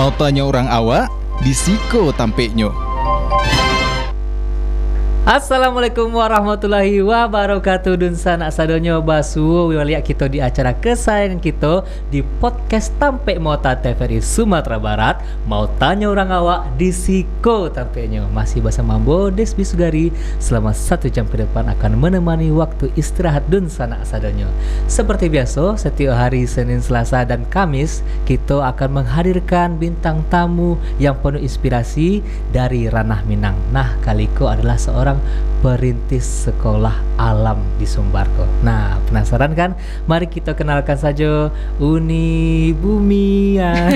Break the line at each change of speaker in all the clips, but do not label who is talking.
Mau tanya orang awak, disiko tampeknya.
Assalamualaikum warahmatullahi wabarakatuh. Dun sanak sadonyo basu waliak kita di acara kesayangan kita di podcast Tampek Mota TVRI Sumatera Barat. Mau tanya orang awak disiko tampeknya. Masih bersama Bodes Bisugari selama 1 jam ke depan akan menemani waktu istirahat dun sanak sadonyo. Seperti biasa, setiap hari Senin, Selasa dan Kamis kita akan menghadirkan bintang tamu yang penuh inspirasi dari ranah Minang. Nah, kaliko adalah seorang perintis sekolah alam di Sumbarko. Nah, penasaran kan? Mari kita kenalkan saja Uni Bumia.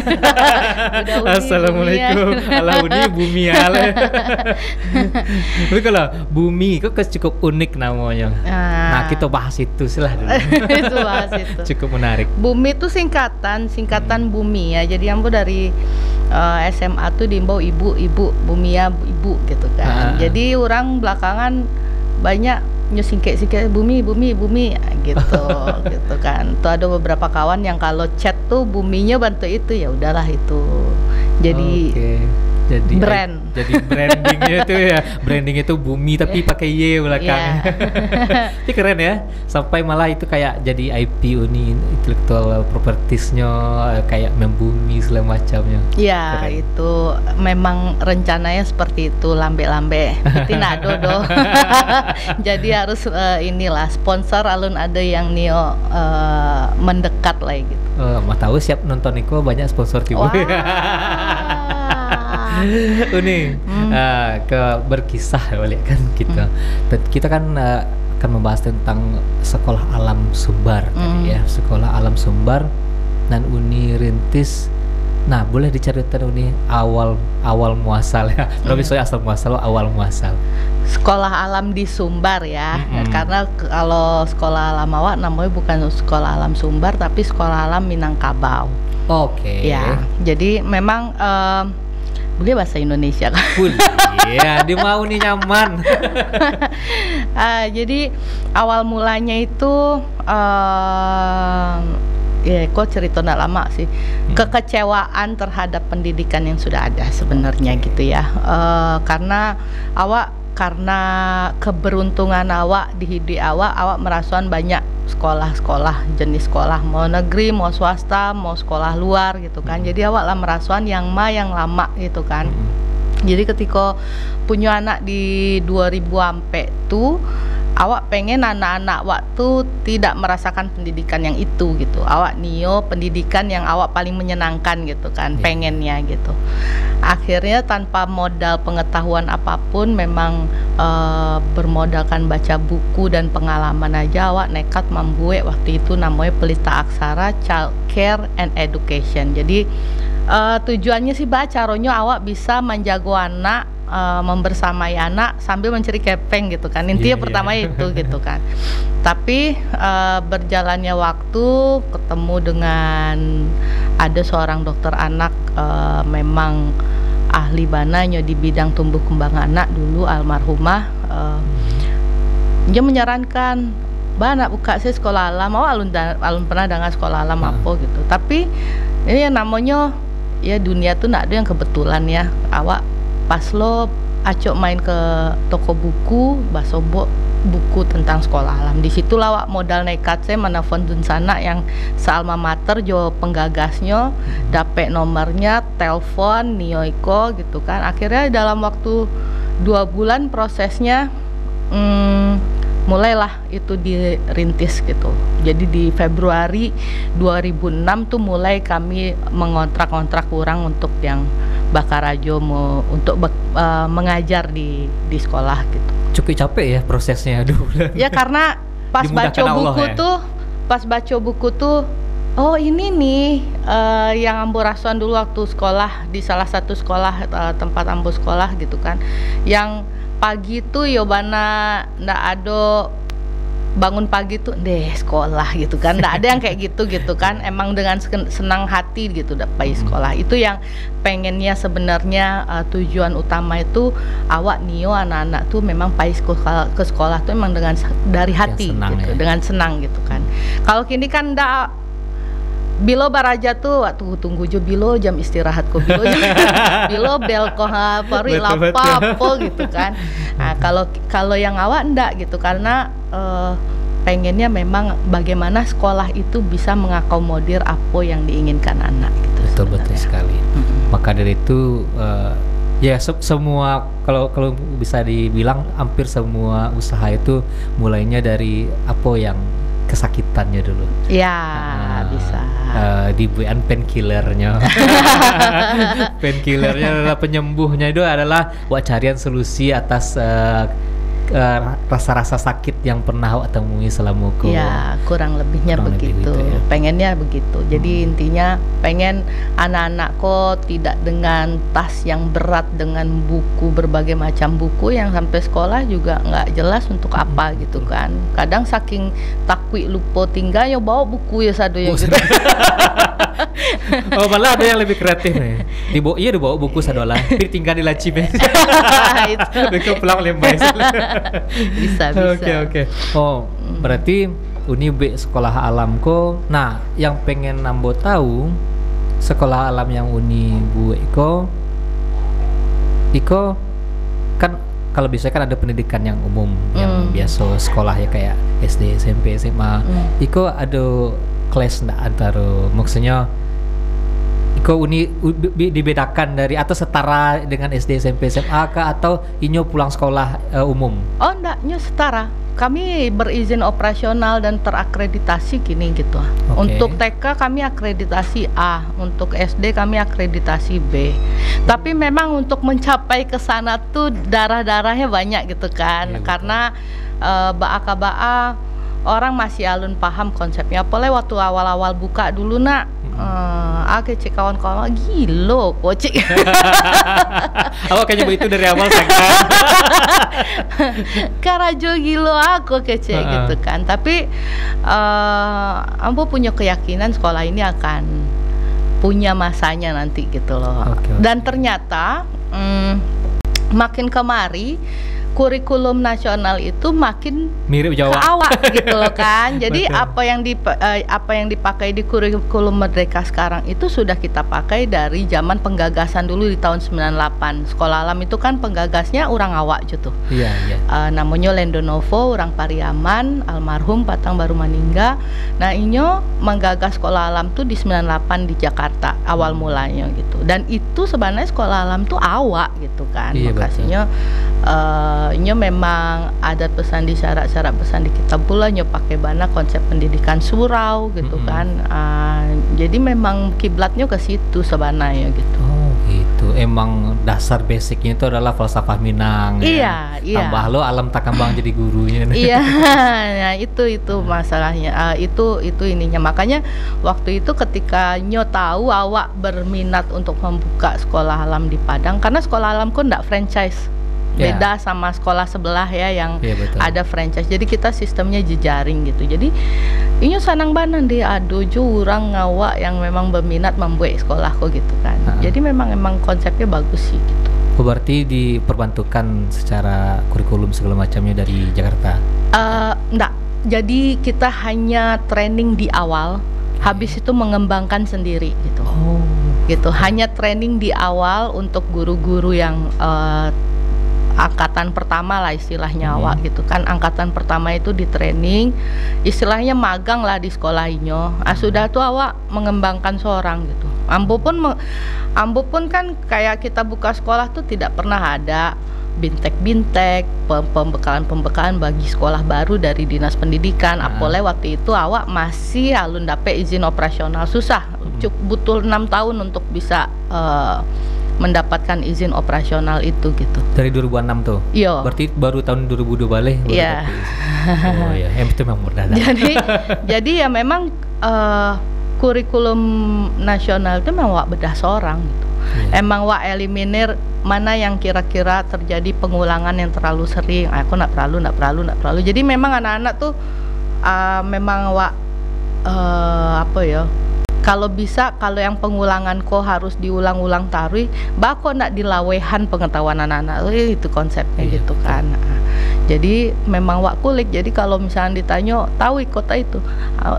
Assalamualaikum. Ala Uni Bumia. Tapi kalau Bumi kok cukup unik namanya. Nah, kita bahas itu lah dulu.
Itu bahas itu.
Cukup menarik.
Bumi itu singkatan Bumi ya. Jadi ambo dari SMA tuh diimbau ibu Bumia ibu gitu kan. Jadi orang belakangan banyak nyusingke bumi gitu gitu kan. Tuh ada beberapa kawan yang kalau chat tuh buminya bantu itu, ya udahlah itu. Jadi
Jadi
brand.
Jadi brandingnya itu ya, branding itu Bumi tapi pakai Y belakangnya. Ini keren ya. Sampai malah itu kayak jadi IP Uni intellectual propertiesnya kayak membumi segala macamnya.
Ya, keren. Itu memang rencananya seperti itu, lambe-lambe. Tidak dodo. Jadi harus inilah sponsor alun ada yang nio mendekat lah gitu.
Mau tahu siap nonton Niko banyak sponsor tiba. Uni ke berkisah balik kan kita. Kita kan akan membahas tentang sekolah alam Sumbar tadi ya, sekolah alam Sumbar dan Uni rintis. Nah, boleh diceritakan Uni awal muasal ya. Kalau misalnya asal muasal, awal muasal.
Sekolah alam di Sumbar ya. Karena kalau sekolah alam awak namanya bukan sekolah alam Sumbar tapi sekolah alam Minangkabau.
Oke.
Ya, jadi memang boleh bahasa Indonesia kan?
Boleh. Iya, dia mau nih nyaman.
Jadi awal mulanya itu kok cerita nggak lama sih, kekecewaan terhadap pendidikan yang sudah ada sebenarnya gitu ya. Karena keberuntungan awak di hidup awak merasukan banyak sekolah jenis sekolah, mau negeri, mau swasta, mau sekolah luar gitu kan. Jadi awak lah merasukan yang lama gitu kan. Jadi ketika punya anak di 2000 sampai tuh awak pengen anak-anak waktu tidak merasakan pendidikan yang itu gitu. Awak nio pendidikan yang awak paling menyenangkan gitu kan, pengennya gitu. Akhirnya tanpa modal pengetahuan apapun, memang bermodalkan baca buku dan pengalaman aja, awak nekat membuat waktu itu namanya Pelita Aksara Child Care and Education. Jadi tujuannya sih caranya awak bisa menjago anak, membersamai anak sambil mencari kepeng gitu kan. Intinya pertama itu gitu kan. Tapi berjalannya waktu ketemu dengan ada seorang dokter anak, memang ahli bananya di bidang tumbuh kembang anak dulu, almarhumah. Dia menyarankan anak buka sih sekolah alam. Alun pernah dengar sekolah alam apa gitu. Tapi ini yang namanya ya dunia tuh nggak ada yang kebetulan ya. Awak pas lo acok main ke toko buku, basobok buku tentang sekolah alam. Di situ lawak modal nekat saya menelpon dun sana yang sealma mater jo penggagasnya, dapet nomornya, telepon nioiko gitu kan. Akhirnya dalam waktu 2 bulan prosesnya mulailah itu dirintis gitu. Jadi di Februari 2006 tuh mulai kami mengontrak orang untuk yang Bakarajo untuk mengajar di sekolah gitu.
Cukup capek ya prosesnya, aduh.
Ya karena pas baca buku tuh oh ini nih yang ambo rasuan dulu waktu sekolah di salah satu sekolah tempat ambo sekolah gitu kan. Yang pagi tuh yobana ndak ada bangun pagi tuh deh sekolah gitu kan, nggak ada yang kayak gitu kan. Emang dengan senang hati gitu dapat sekolah. Itu yang pengennya sebenarnya, tujuan utama itu awak nio anak-anak tuh memang pais ke sekolah tuh memang dengan dari hati gitu, dengan senang gitu kan. Kalau kini kan ndak Bilo baraja tuh tunggu jo bilo jam istirahat ko bilo bilo bel ko pari
Betul,
lapapo gitu kan. Nah, kalau yang awak enggak gitu karena pengennya memang bagaimana sekolah itu bisa mengakomodir apa yang diinginkan anak gitu.
Betul sekali. Maka dari itu ya semua kalau bisa dibilang hampir semua usaha itu mulainya dari apa yang kesakitannya dulu.
Ya, bisa.
Dibuatkan painkillernya. Painkillernya adalah penyembuhnya itu adalah buat carian solusi atas rasa-rasa sakit yang pernah awak temui selama
Ya, kurang lebihnya begitu.
Ya.
Pengennya begitu. Jadi intinya pengen anak-anak kok tidak dengan tas yang berat dengan buku berbagai macam buku yang sampai sekolah juga nggak jelas untuk apa gitu kan. Kadang saking takwi lupa tinggal ya bawa buku ya sado ya gitu.
Oh, malah ada yang lebih kreatif nih. Dibawa buku sadola, tapi tinggal di laci be.
Itu.
Mereka pulang lembai.
Bisa.
Oke. Oh, berarti Uni B sekolah alam ko. Nah, yang pengen nambo tahu sekolah alam yang Uni Bu Iko kan kalau biasanya kan ada pendidikan yang umum yang biasa sekolah ya kayak SD, SMP, SMA. Iko ada kelas ndak antara maksudnya Iko Uni dibedakan dari atau setara dengan SD, SMP, SMA kah atau inyo pulang sekolah umum?
Oh, enggaknya setara. Kami berizin operasional dan terakreditasi gini gitu.
Okay.
Untuk TK kami akreditasi A, untuk SD kami akreditasi B. Tapi memang untuk mencapai ke sana tuh darah-darahnya banyak gitu kan.
Ya,
karena ba'a orang masih alun paham konsepnya. Apalagi waktu awal-awal buka dulu nak. Cek kawan-kawan gilo kocik.
Awak kayaknya begitu dari awal Sangka.
Karajo gilo aku kece gitu kan. Tapi ambo punya keyakinan sekolah ini akan punya masanya nanti gitu loh.
Okay.
Dan ternyata makin kemari kurikulum nasional itu makin
mirip
ke
Jawa
awak gitu loh kan. Jadi
Betul.
apa yang dipakai di kurikulum Merdeka sekarang itu sudah kita pakai dari zaman penggagasan dulu di tahun 98. Sekolah alam itu kan penggagasnya orang awak gitu.
Iya.
Namanya Lendonovo, orang Pariaman, almarhum Patang baru meninggal. Nah, inyo menggagas sekolah alam tuh di 98 di Jakarta awal mulanya gitu. Dan itu sebenarnya sekolah alam tuh awak gitu kan.
Iya,
Makasihnya inyo memang ada pesan di syarat-syarat pesan di kitab pula nyo pakai bana konsep pendidikan surau gitu kan. Jadi memang kiblatnya ke situ sebenarnya gitu.
Oh gitu. Emang dasar basicnya itu adalah falsafah Minang.
Iya.
Tambah lo alam takambang jadi gurunya.
Iya, nah itu masalahnya. Itu ininya. Makanya waktu itu ketika nyo tahu awak berminat untuk membuka sekolah alam di Padang, karena sekolah alamku ndak franchise. Beda sama sekolah sebelah ya yang ada franchise. Jadi kita sistemnya jejaring gitu. Jadi ini sanang banan deh aduh orang ngawak yang memang berminat membuat sekolahku gitu kan. Jadi memang konsepnya bagus sih gitu.
Berarti diperbantukan secara kurikulum segala macamnya dari Jakarta?
Enggak. Jadi kita hanya training di awal, habis itu mengembangkan sendiri gitu. Gitu. Hanya training di awal untuk guru-guru yang angkatan pertama lah istilahnya awak gitu kan. Angkatan pertama itu di training, istilahnya magang lah di sekolah inyo. Sudah tuh awak mengembangkan seorang gitu. Ambo pun kan kayak kita buka sekolah tuh tidak pernah ada bintek pembekalan bagi sekolah baru dari dinas pendidikan. Apalagi waktu itu awak masih alun dapet izin operasional, susah, butuh 6 tahun untuk bisa mendapatkan izin operasional itu gitu.
Dari 2006 tuh?
Iya.
Berarti baru tahun 2002 balik?
Iya.
Oh iya, itu memang mudah.
Jadi ya memang kurikulum nasional itu memang wak bedah seorang gitu. Emang wak eliminir mana yang kira-kira terjadi pengulangan yang terlalu sering. Aku nak perlu. Jadi memang anak-anak tuh memang wak Kalau bisa, kalau yang pengulangan kok harus diulang-ulang tarui, bako nak dilawehan pengetahuan anak-anak. Itu konsepnya gitu kan. Jadi memang wak kulik. Jadi kalau misalnya ditanya tahu kota itu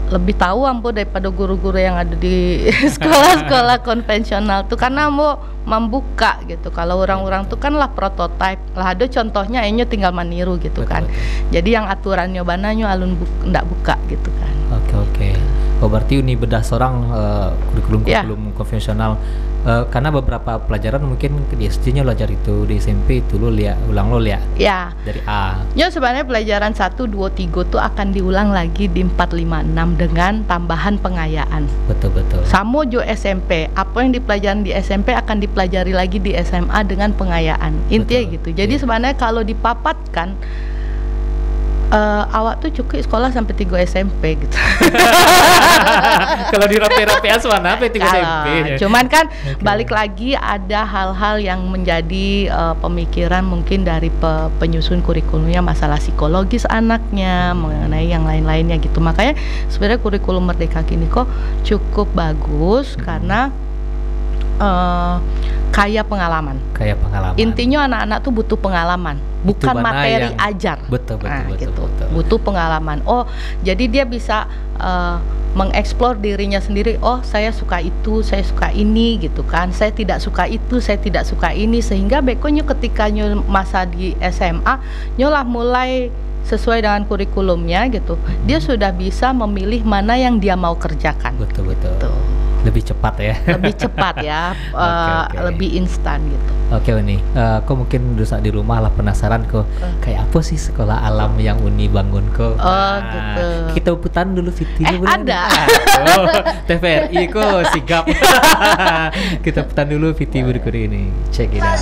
lebih tahu ambo daripada guru-guru yang ada di sekolah-sekolah konvensional tuh, karena mau membuka gitu. Kalau orang-orang tuh kan lah prototype lah, ada contohnya ini tinggal maniru gitu. Betul, kan. Jadi yang aturannya bananya alun ndak buka gitu kan.
Oke. Oh berarti ini bedah seorang kurikulum konvensional. Karena beberapa pelajaran mungkin di SD-nya belajar itu, di SMP itu lo ulang
ya
dari A.
Ya sebenarnya pelajaran 1, 2, 3 tuh akan diulang lagi di 4, 5, 6 dengan tambahan pengayaan.
Betul.
Sama jo SMP, apa yang dipelajari di SMP akan dipelajari lagi di SMA dengan pengayaan. Intinya gitu. Jadi sebenarnya kalau dipapatkan awak tuh cukup sekolah sampai 3 SMP gitu.
Kalau di rapi-rapi aswana apa 3 SMP.
Cuman kan balik lagi ada hal-hal yang menjadi pemikiran mungkin dari penyusun kurikulumnya, masalah psikologis anaknya, mengenai yang lain-lainnya gitu. Makanya sebenarnya kurikulum Merdeka Kini kok cukup bagus karena kaya pengalaman. Intinya anak-anak tuh butuh pengalaman, bukan materi ajar.
Betul.
Butuh pengalaman. Oh, jadi dia bisa mengeksplor dirinya sendiri. Oh, saya suka itu, saya suka ini gitu kan. Saya tidak suka itu, saya tidak suka ini, sehingga bekonya ketika masa di SMA nyolah mulai sesuai dengan kurikulumnya gitu. Dia sudah bisa memilih mana yang dia mau kerjakan.
Betul. Lebih cepat ya. Okay.
Lebih instan gitu.
Oke Uni, kok mungkin dosa di rumah lah penasaran kok kayak apa sih sekolah alam yang Uni bangun kok.
Gitu.
Kita putan dulu video
ada.
TVRI kok sigap. Kita putan dulu video berikut ini. Check it out.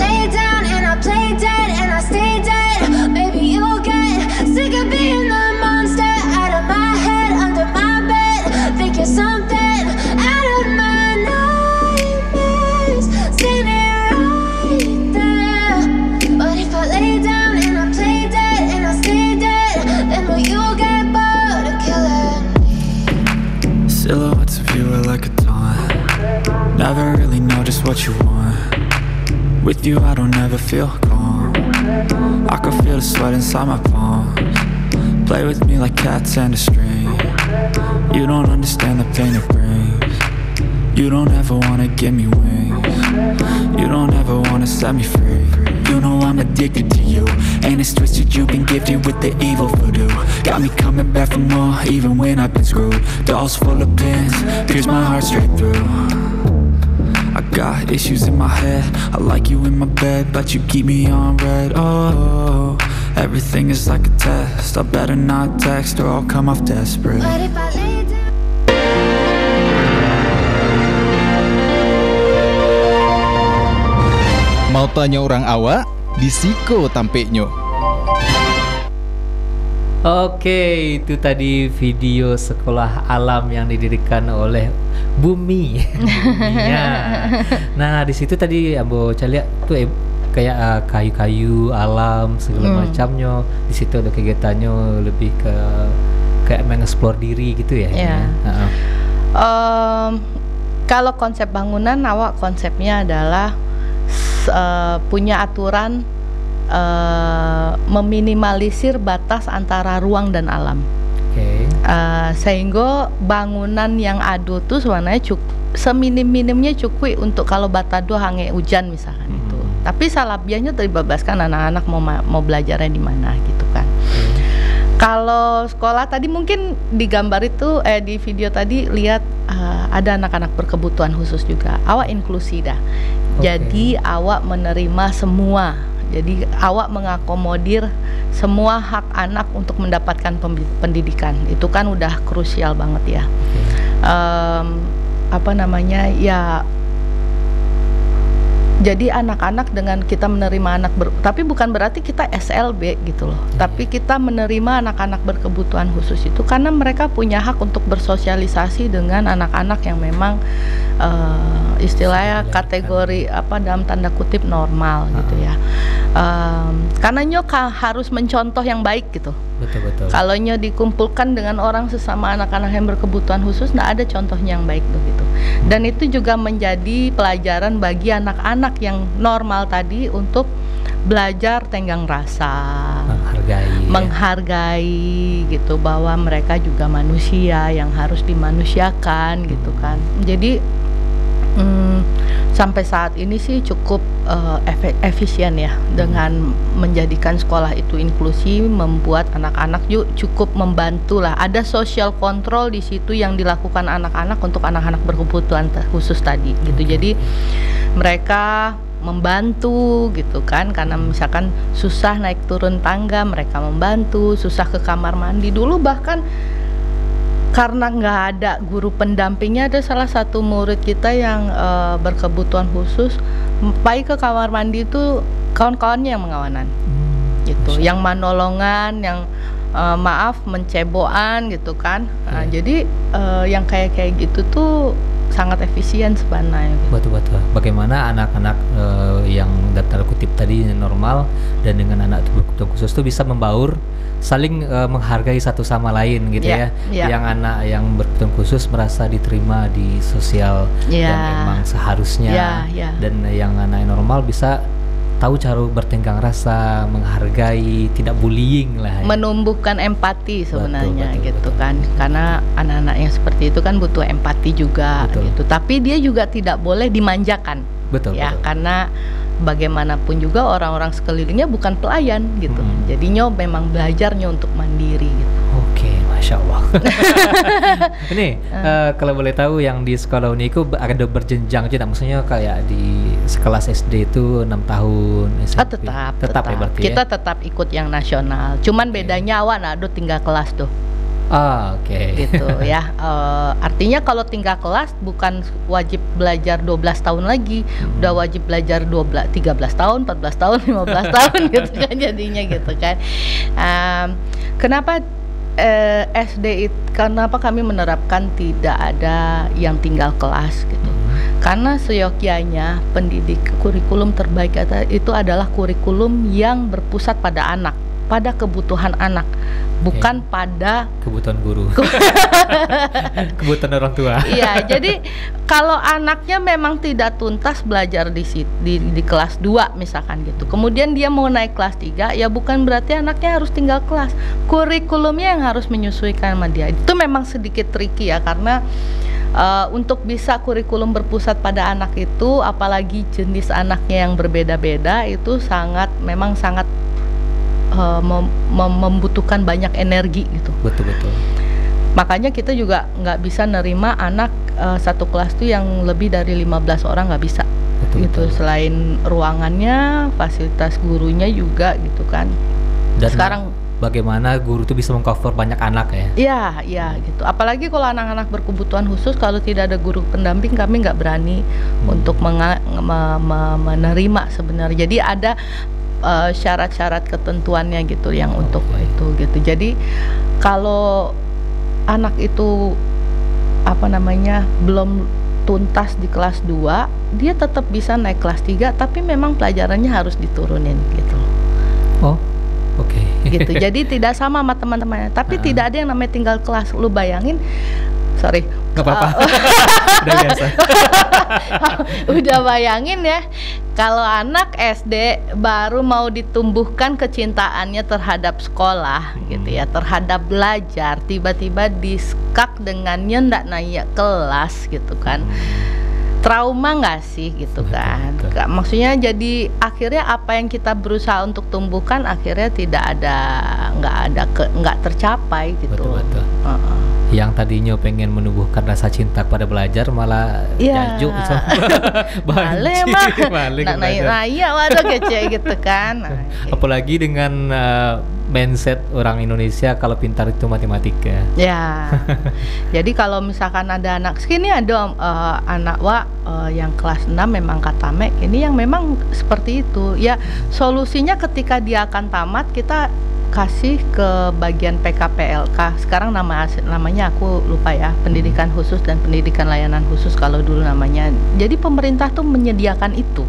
Silhouettes of you are like a taunt. Never really know just what you want. With you I don't ever feel calm. I can feel the sweat inside my palms. Play with me like cats and a string. You don't understand the pain it brings. You don't ever wanna give me wings. You don't ever wanna set me free. You know I'm addicted to you, and it's twisted, you've been gifted with the evil voodoo. Got me coming back for more, even when I've been screwed. Dolls full of pins, pierce my heart straight through. I got issues in my head, I like you in my bed, but you keep me on red. Oh, everything is like a test, I better not text or I'll come off desperate.
Mau tanya orang awak, di Siko tampeknya.
Oke, itu tadi video sekolah alam yang didirikan oleh Bumi. Buminya. Nah, di situ tadi Ambo lihat tuh kayak kayu-kayu alam segala macamnya. Di situ ada kegiatannya lebih ke kayak mengeksplor diri gitu ya.
Kalau konsep bangunan awak konsepnya adalah punya aturan meminimalisir batas antara ruang dan alam. Sehingga bangunan yang ada tuh sebenarnya seminim-minimnya cukup untuk kalau batado hange hujan misalkan itu. Tapi salabianya terbebaskan anak-anak mau belajarnya di mana gitu kan. Kalau sekolah tadi mungkin di gambar itu di video tadi lihat ada anak-anak berkebutuhan khusus juga. Awak inklusi dah. Jadi awak menerima semua. Jadi awak mengakomodir semua hak anak untuk mendapatkan pendidikan. Itu kan udah krusial banget ya. Ya. Jadi anak-anak dengan kita menerima anak tapi bukan berarti kita SLB gitu loh. Tapi kita menerima anak-anak berkebutuhan khusus itu karena mereka punya hak untuk bersosialisasi dengan anak-anak yang memang istilahnya kategori dalam tanda kutip normal gitu ya. Karena harus mencontoh yang baik gitu.
Betul.
Kalau dikumpulkan dengan orang sesama anak-anak yang berkebutuhan khusus, nggak ada contohnya yang baik tuh gitu. Dan itu juga menjadi pelajaran bagi anak-anak yang normal tadi untuk belajar tenggang rasa, menghargai gitu, bahwa mereka juga manusia yang harus dimanusiakan gitu kan. Jadi sampai saat ini sih cukup efisien ya dengan menjadikan sekolah itu inklusi, membuat anak-anak cukup membantu lah. Ada social control di situ yang dilakukan anak-anak untuk anak-anak berkebutuhan khusus tadi gitu. Jadi mereka membantu gitu kan, karena misalkan susah naik turun tangga mereka membantu, susah ke kamar mandi. Dulu bahkan karena nggak ada guru pendampingnya, ada salah satu murid kita yang berkebutuhan khusus, pai ke kamar mandi itu kawan-kawannya yang mengawanan gitu, yang manolongan, yang menceboan gitu kan. Jadi yang kayak gitu tuh sangat efisien sebenarnya.
Betul. Bagaimana anak-anak yang daftar kutip tadi normal dan dengan anak berkebutuhan khusus itu bisa membaur, saling menghargai satu sama lain gitu ya. Yang anak yang berkebutuhan khusus merasa diterima di sosial yang emang seharusnya, dan yang anak yang normal bisa tahu cara bertenggang rasa, menghargai, tidak bullying lah ya.
Menumbuhkan empati sebenarnya betul. Kan, karena anak-anak yang seperti itu kan butuh empati juga gitu. Tapi dia juga tidak boleh dimanjakan, betul. Karena bagaimanapun juga orang-orang sekelilingnya bukan pelayan gitu. Jadinya memang belajarnya untuk mandiri gitu.
Oke, Masya Allah. Ini kalau boleh tahu yang di sekolah Uniku ada berjenjang tidak? Maksudnya kayak di sekelas SD itu 6 tahun SMP. Tetap ya berarti
kita tetap ikut yang nasional. Cuman bedanya awak nado tinggal kelas tuh. Gitu ya. Artinya kalau tinggal kelas bukan wajib belajar 12 tahun lagi, udah wajib belajar 13 tahun, 14 tahun, 15 tahun gitu kan jadinya gitu kan. Kenapa SD itu, kenapa kami menerapkan tidak ada yang tinggal kelas gitu? Karena seyogyanya kurikulum terbaik itu adalah kurikulum yang berpusat pada anak, pada kebutuhan anak, bukan pada
kebutuhan guru. Kebutuhan orang tua.
Iya, jadi kalau anaknya memang tidak tuntas belajar di kelas 2 misalkan gitu, kemudian dia mau naik kelas 3, ya bukan berarti anaknya harus tinggal kelas. Kurikulumnya yang harus menyesuaikan sama dia. Itu memang sedikit tricky ya, karena untuk bisa kurikulum berpusat pada anak itu, apalagi jenis anaknya yang berbeda-beda, itu memang sangat membutuhkan banyak energi gitu. Betul. Makanya kita juga nggak bisa nerima anak satu kelas tuh yang lebih dari 15 orang, nggak bisa. Betul. Selain ruangannya, fasilitas gurunya juga gitu kan.
Dan sekarang bagaimana guru itu bisa mengcover banyak anak ya?
Iya gitu. Apalagi kalau anak-anak berkebutuhan khusus, kalau tidak ada guru pendamping kami nggak berani untuk menerima sebenarnya. Jadi ada syarat-syarat ketentuannya gitu yang untuk itu gitu. Jadi kalau anak itu belum tuntas di kelas 2, dia tetap bisa naik kelas 3, tapi memang pelajarannya harus diturunin gitu. Gitu. Jadi tidak sama teman-temannya. Tapi tidak ada yang namanya tinggal kelas. Lu bayangin,
nggak apa-apa. Udah biasa.
Udah bayangin ya, kalau anak SD baru mau ditumbuhkan kecintaannya terhadap sekolah gitu ya, terhadap belajar, tiba-tiba diskak dengannya ndak naik kelas gitu kan. Trauma nggak sih gitu kan? Maksudnya jadi akhirnya apa yang kita berusaha untuk tumbuhkan akhirnya nggak tercapai gitu.
Betul. Yang tadinya pengen menumbuhkan rasa cinta pada belajar malah jajuk
balik naik waduh kece gitu kan.
Apalagi dengan mindset orang Indonesia kalau pintar itu matematika.
Ya. Jadi kalau misalkan ada anak segini, ada anak yang kelas 6 memang katame, ini yang memang seperti itu. Ya, solusinya ketika dia akan tamat, kita kasih ke bagian PKPLK. Sekarang namanya aku lupa ya, pendidikan khusus dan pendidikan layanan khusus kalau dulu namanya. Jadi pemerintah tuh menyediakan itu.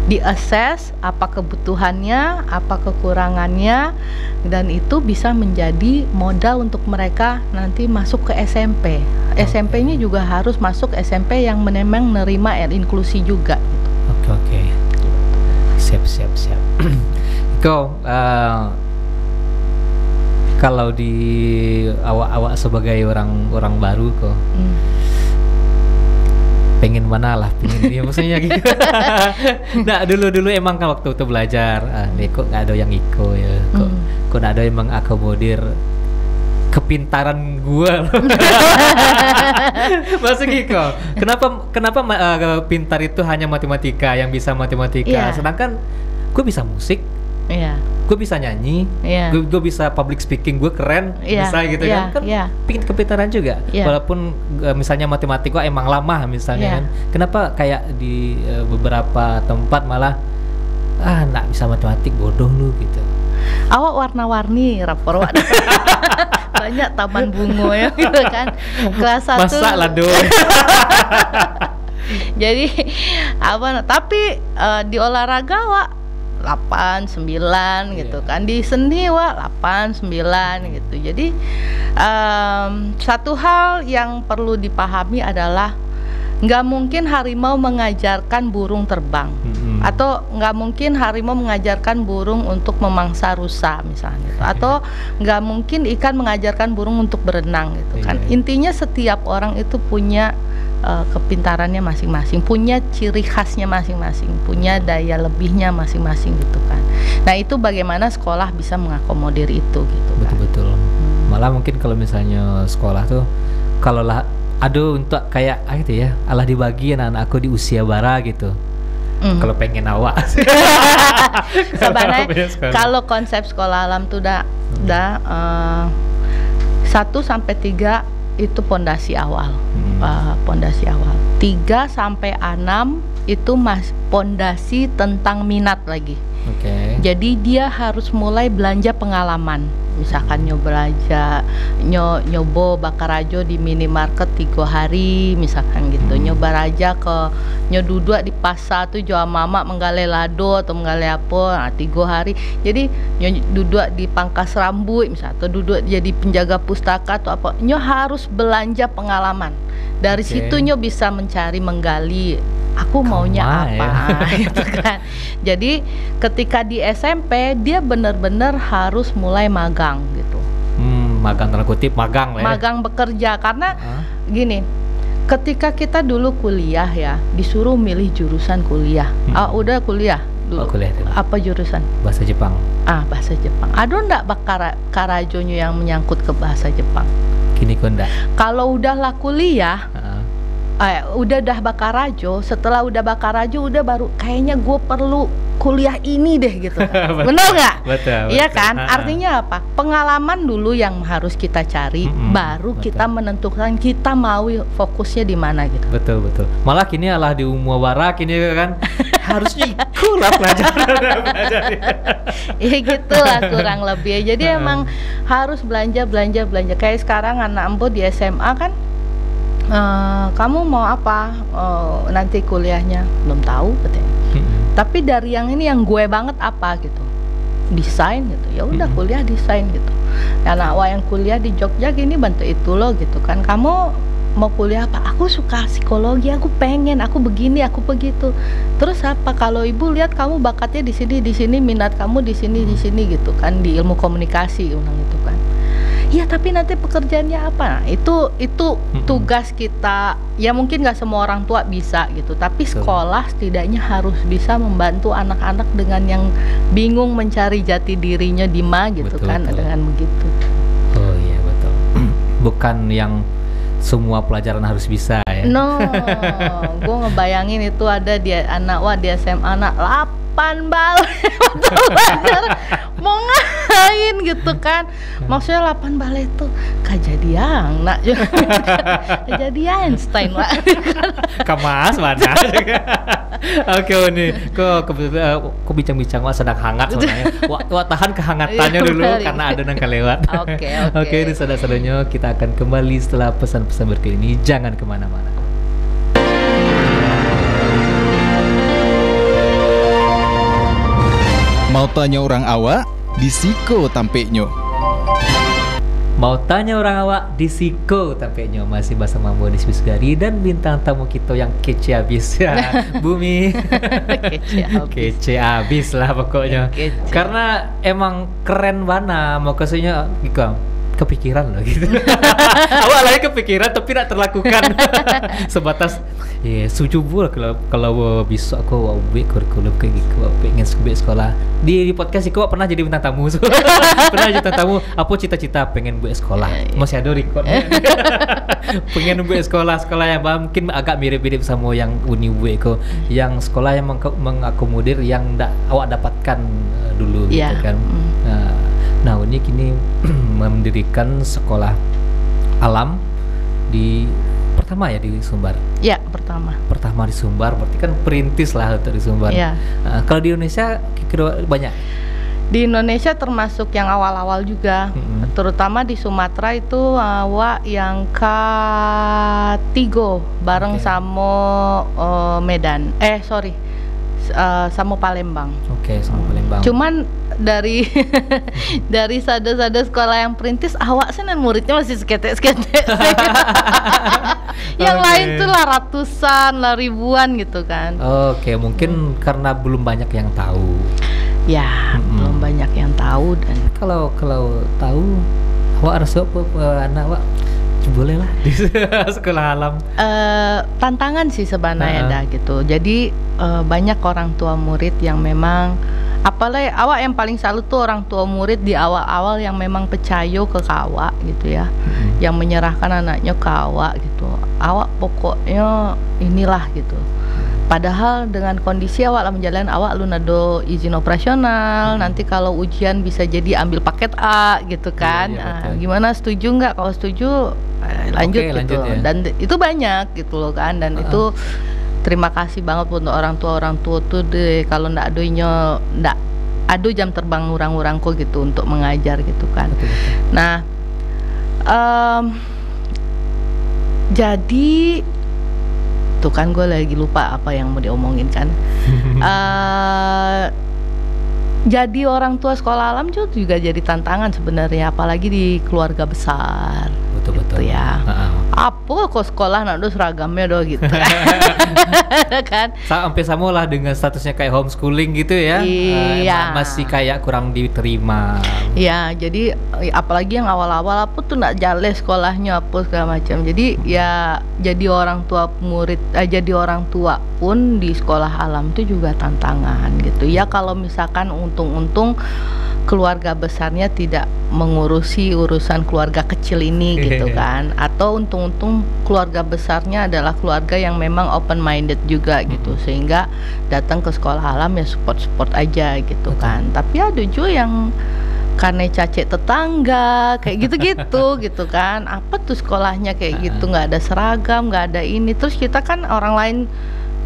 diassess apa kebutuhannya, apa kekurangannya, dan itu bisa menjadi modal untuk mereka nanti masuk ke SMP. SMP-nya juga harus masuk SMP yang memang menerima inklusi juga gitu.
Oke. Siap. Kau kalau di awak sebagai orang baru kok pengen mana lah, pengen maksudnya gitu. Nah dulu emang kan waktu itu belajar, kok nggak ada yang iko ya, kok nggak ada yang mengakomodir kepintaran gua. Maksud gitu. Kenapa pintar itu hanya matematika, yang bisa matematika, sedangkan gue bisa musik, gue bisa nyanyi, gue bisa public speaking, gue keren, bisa gitu kan pingin kepintaran juga, walaupun misalnya matematika emang lama misalnya kan, kenapa kayak di beberapa tempat malah nggak bisa matematik, bodoh lu gitu.
Awak warna-warni rapor banyak taman bunga ya gitu kan, kelas 1
masa lah dong.
Jadi tapi di olahraga wak 8, 9 gitu kan, di seni wak 8, 9 gitu. Jadi satu hal yang perlu dipahami adalah nggak mungkin harimau mengajarkan burung terbang, atau nggak mungkin harimau mengajarkan burung untuk memangsa rusa misalnya, atau nggak mungkin ikan mengajarkan burung untuk berenang gitu kan. Intinya setiap orang itu punya kepintarannya masing-masing, punya ciri khasnya masing-masing, punya daya lebihnya masing-masing gitu kan. Nah itu bagaimana sekolah bisa mengakomodir itu gitu kan.
Betul. Malah mungkin kalau misalnya sekolah tuh kalau lah untuk kayak gitu ya, alah dibagi anak-anak aku di usia bara gitu. Kalau pengen awak
sebenarnya kalau konsep sekolah alam tuh udah 1 sampai 3 itu pondasi awal. Pondasi awal 3 sampai 6 itu pondasi tentang minat lagi. Jadi dia harus mulai belanja pengalaman. Misalkan nyobo bakar aja di minimarket 3 hari misalkan gitu, nyoba aja duduk di pasar tuh jual mama menggale lado atau menggale apa 3 hari. Jadi duduk di pangkas rambut misalnya, atau duduk jadi penjaga pustaka atau apa, harus belanja pengalaman. Dari situ bisa menggali aku maunya apa gitu kan. Jadi ketika di SMP dia benar-benar harus mulai magang gitu.
Magang tanda kutip magang lah ya.
Magang bekerja, karena gini, ketika kita dulu kuliah ya, disuruh milih jurusan kuliah. Udah kuliah dulu.
Kuliah dulu.
Apa jurusan?
Bahasa Jepang.
Bahasa Jepang. Ada ndak karajonya yang menyangkut ke bahasa Jepang?
Kini kok ndak.
Kalau udahlah kuliah, udah bakarajo, setelah udah bakarajo udah baru kayaknya gue perlu kuliah ini deh gitu kan. Bener nggak?
Betul.
Iya kan? Artinya apa? Pengalaman dulu yang harus kita cari, baru kita menentukan kita mau fokusnya di mana gitu.
Betul. Malah kini alah di umur barak ini kan harusnya ikut lah pelajaran.
Ya gitulah kurang lebih. Jadi emang harus belanja. Kayak sekarang anak empu di SMA kan, kamu mau apa nanti kuliahnya? Belum tahu katanya. Tapi dari yang ini yang gue banget apa gitu, desain gitu. Ya udah kuliah desain gitu. Anak yang kuliah di Jogja gini bantu itu loh gitu kan. Kamu mau kuliah apa? Aku suka psikologi, aku pengen, aku begini, aku begitu. Terus apa? Kalau ibu lihat kamu bakatnya di sini, minat kamu di sini gitu kan, di ilmu komunikasi ulang itu kan. Iya, tapi nanti pekerjaannya apa? Nah, itu tugas kita. Ya mungkin nggak semua orang tua bisa gitu, tapi sekolah setidaknya harus bisa membantu anak-anak dengan yang bingung mencari jati dirinya di mana gitu kan, dengan begitu.
Oh iya betul. Bukan yang semua pelajaran harus bisa ya.
No, gue ngebayangin itu ada di di SMA anak 8 bal bener mau ngapain gitu kan. Maksudnya 8 bal itu kejadian nak kejadian Einstein lah.
Kemas mana. Oke nih, kok bincang-bincang sedang hangat sebenarnya. Wah tahan kehangatannya dulu karena ada yang kelewat. Oke, ini saudara-saudaranya kita akan kembali setelah pesan-pesan berikut ini. Jangan kemana-mana.
Mau tanya orang awak, di Siko tampeknya.
Mau tanya orang awak di Siko tampaknya masih bersama Modis Wisgari dan bintang tamu kita yang kece abis ya, Bumi. Kece abis lah pokoknya.
Kece.
Karena emang keren banget, maksudnya gitu. Kepikiran loh gitu. Awak lagi kepikiran tapi tidak terlakukan. Sebatas sujubul kalau besok aku buat kurikulum kayak gitu, pengen sekolah. Di podcast aku pernah jadi bintang tamu. Pernah jadi bintang tamu. Apa cita-cita pengen buat sekolah. Masih ada record. Pengen buat sekolah yang mungkin agak mirip-mirip sama yang uni buat aku. Yang sekolah yang mengakomodir yang awak dapatkan dulu gitu kan. Nah, ini kini mendirikan sekolah alam di pertama ya di Sumbar.
Ya, pertama.
Pertama di Sumbar, berarti kan perintis lah untuk di Sumbar.
Ya.
Kalau di Indonesia kira banyak.
Di Indonesia termasuk yang awal-awal juga, terutama di Sumatera itu awak yang K3 bareng sama Medan. Sama Palembang.
Oke, sama Palembang.
Cuman dari dari sada sekolah yang perintis awak sih muridnya masih seketek-seketek. Yang lain tuh lah ratusan, lah ribuan gitu kan.
Oke, mungkin karena belum banyak yang tahu.
Ya, belum banyak yang tahu. Dan
kalau tahu awak harus anak awak boleh lah di sekolah alam.
Tantangan sih sebenarnya dah gitu. Jadi banyak orang tua murid yang memang, apalagi awak yang paling salut tuh orang tua murid di awal-awal yang memang percaya ke awak gitu ya, yang menyerahkan anaknya ke awak gitu. Awak pokoknya inilah gitu. Padahal dengan kondisi awak lah menjalani, awak lu nado izin operasional, nanti kalau ujian bisa jadi ambil paket A gitu kan. Gimana, setuju nggak? Kalau setuju lanjut gitu. Ya. Dan itu banyak gitu loh kan. Dan itu terima kasih banget untuk orang tua tuh deh, kalau ndak ado jam terbang urang-urangku gitu untuk mengajar gitu kan. Nah, jadi tuh kan gue lagi lupa apa yang mau diomongin kan. Jadi orang tua sekolah alam juga jadi tantangan sebenarnya, apalagi di keluarga besar. Betul ya. Apa kok sekolah nak seragamnya doh gitu kan.
Sampai sama lah dengan statusnya kayak homeschooling gitu ya.
Iya.
Masih kayak kurang diterima.
Ya, jadi apalagi yang awal-awal apa tuh nak jale sekolahnya apa segala macam. Jadi ya jadi orang tua pun di sekolah alam itu juga tantangan gitu. Ya kalau misalkan untung keluarga besarnya tidak mengurusi urusan keluarga kecil ini gitu kan, atau untung keluarga besarnya adalah keluarga yang memang open minded juga gitu, sehingga datang ke sekolah alam ya support aja gitu kan. Tapi ada juga yang karena cacek tetangga kayak gitu-gitu gitu kan, apa tuh sekolahnya kayak gitu, nggak ada seragam, nggak ada ini, terus kita kan orang lain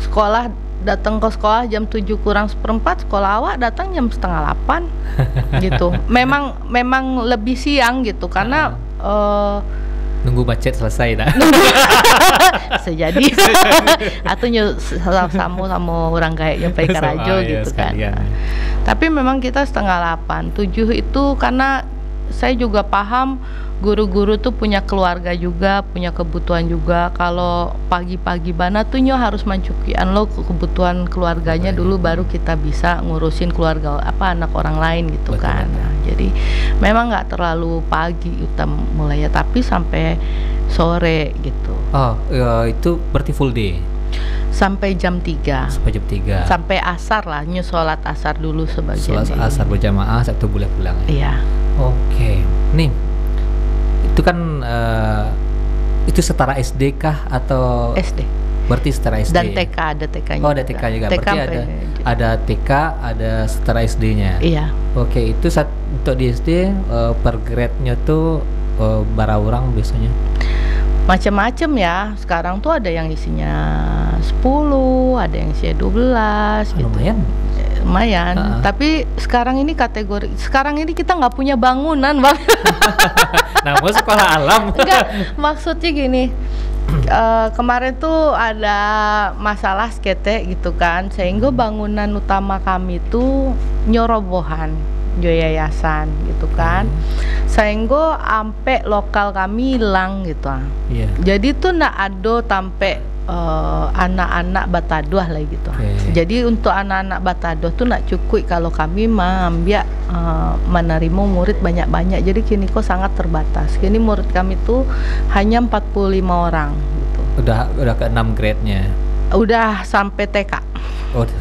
sekolah datang ke sekolah jam 7 kurang seperempat, sekolah awak datang jam 7:30 gitu. Memang lebih siang gitu karena
nunggu macet selesai dah.
Sejadi atau sama orang kayaknya Pai Karajo gitu kan. Tapi memang kita 7:30, 7 itu karena saya juga paham guru-guru tuh punya keluarga juga, punya kebutuhan juga. Kalau pagi-pagi bana tuh nyo harus mencukupian lo kebutuhan keluarganya dulu, baru kita bisa ngurusin keluarga anak orang lain gitu. Betul, kan. Nah, jadi memang nggak terlalu pagi mulai ya, tapi sampai sore gitu.
Itu berarti full day.
Sampai jam 3. Sampai asar lah, sholat asar dulu sebagian.
Sholat asar berjamaah, Sabtu boleh pulang.
Iya.
Oke. Nih, itu kan itu setara SD kah atau
SD?
Berarti setara SD.
Dan TK, ada TK-nya.
Oh, ada TK juga. Berarti ada TK, ada setara SD-nya.
Iya.
Oke, itu untuk di SD per grade-nya tuh berapa orang biasanya?
Macam-macam ya. Sekarang tuh ada yang isinya 10, ada yang isinya 12 gitu. Lumayan. Tapi sekarang ini kita nggak punya bangunan, Bang.
Nah, mau sekolah alam.
Enggak, maksudnya gini. Kemarin tuh ada masalah skete gitu kan, sehingga bangunan utama kami tuh nyorobohan yayasan gitu kan, sehingga ampe lokal kami hilang gitu.
Iya.
Jadi tuh ndak ada tampe anak-anak batadoh lah gitu. Jadi untuk anak-anak batadoh tuh nak cukup kalau kami ambil menerima murid banyak-banyak. Jadi kini kok sangat terbatas. Kini murid kami tuh hanya 45 orang gitu.
Udah ke 6 grade-nya.
Udah sampai TK.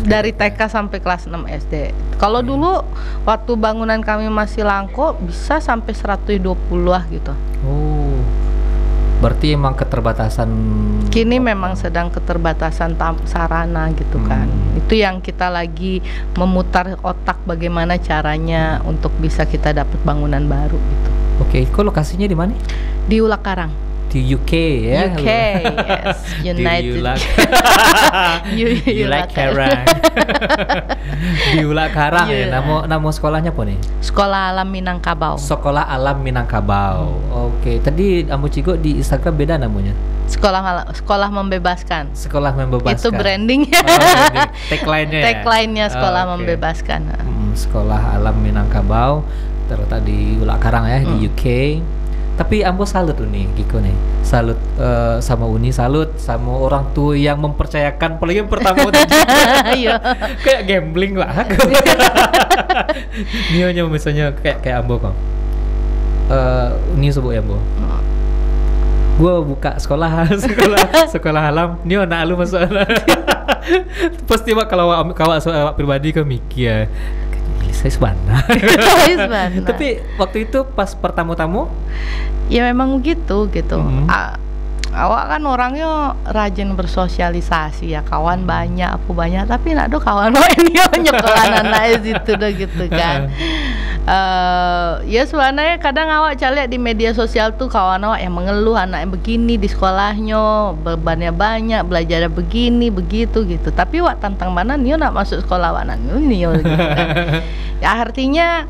Dari TK sampai kelas 6 SD. Kalau dulu waktu bangunan kami masih langko bisa sampai 120 lah gitu.
Oh. Berarti emang keterbatasan.
Kini memang sedang keterbatasan sarana gitu kan. Itu yang kita lagi memutar otak bagaimana caranya untuk bisa kita dapat bangunan baru gitu.
Oke, kok lokasinya di mana?
Di Ulakarang.
Di UK ya.
UK, yes. United.
Di Ulakarang. Di Ulakarang ya. Nama sekolahnya apa nih?
Sekolah Alam Minangkabau.
Sekolah Alam Minangkabau. Oke, tadi Ambo Cigo di Instagram beda namanya.
Sekolah membebaskan.
Sekolah membebaskan.
Itu brandingnya.
Tagline-nya.
Tagline-nya sekolah membebaskan.
Sekolah Alam Minangkabau terletak di Ulakarang ya, di UK. Tapi Ambo salut nih, Giko nih. Salut sama Uni, salut sama orang tua yang mempercayakan, apalagi yang pertama
Iya.
kayak gambling lah. Nionya misalnya kayak Ambo kok. Uni sebut ya Ambo. Gua buka sekolah alam, Nio anak lu masuk. Pasti kalau awak pribadi kan mikir saya sebenarnya. Tapi waktu itu pas pertama-tamu
ya memang gitu. Awak kan orangnya rajin bersosialisasi ya, kawan banyak, apa banyak, tapi nak do kawan ini nyekolah anak situ dah gitu kan. Ya sebenarnya kadang awak lihat di media sosial tuh kawan awak yang mengeluh anaknya begini di sekolahnya, bebannya banyak, belajarnya begini begitu gitu. Tapi wak tantang mana Nio nak masuk sekolah wanan Nio gitu kan. Ya artinya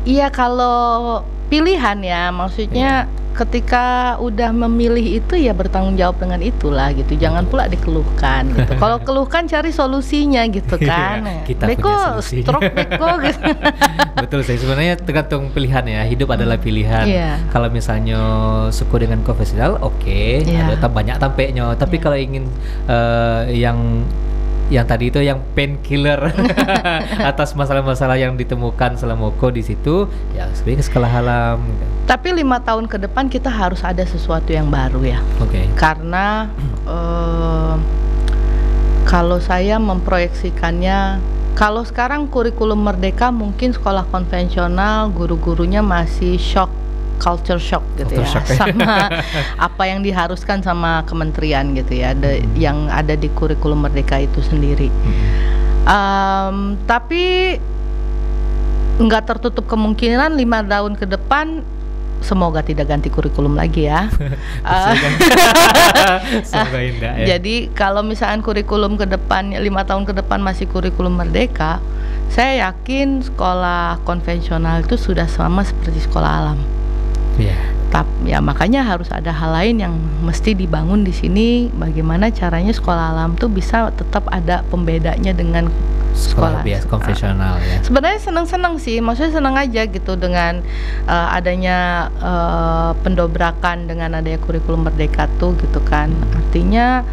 iya kalau pilihan ya, maksudnya ketika udah memilih itu ya bertanggung jawab dengan itulah gitu. Jangan pula dikeluhkan gitu. Kalau keluhkan cari solusinya gitu kan.
Kita
beko
punya solusinya.
stroke beko gitu.
Betul sih, sebenarnya tergantung pilihan ya. Hidup adalah pilihan. Kalau misalnya suku dengan konvensional, oke, ada banyak tampeknya. Tapi kalau ingin yang tadi itu yang painkiller atas masalah-masalah yang ditemukan selama di situ, ya sebenarnya ke sekolah alam.
Tapi 5 tahun ke depan kita harus ada sesuatu yang baru ya. Karena kalau saya memproyeksikannya, kalau sekarang kurikulum merdeka mungkin sekolah konvensional guru-gurunya masih culture shock gitu sama apa yang diharuskan sama kementerian gitu ya, yang ada di kurikulum merdeka itu sendiri. Tapi nggak tertutup kemungkinan 5 tahun ke depan semoga tidak ganti kurikulum lagi ya.
Semoga indah ya.
Jadi kalau misalkan kurikulum ke depan 5 tahun ke depan masih kurikulum merdeka, saya yakin sekolah konvensional itu sudah sama seperti sekolah alam. Ya makanya harus ada hal lain yang mesti dibangun di sini. Bagaimana caranya sekolah alam tuh bisa tetap ada pembedanya dengan sekolah
biasa konvensional ya.
Sebenarnya senang sih, maksudnya senang aja gitu dengan adanya pendobrakan dengan adanya kurikulum merdeka tuh gitu kan. Artinya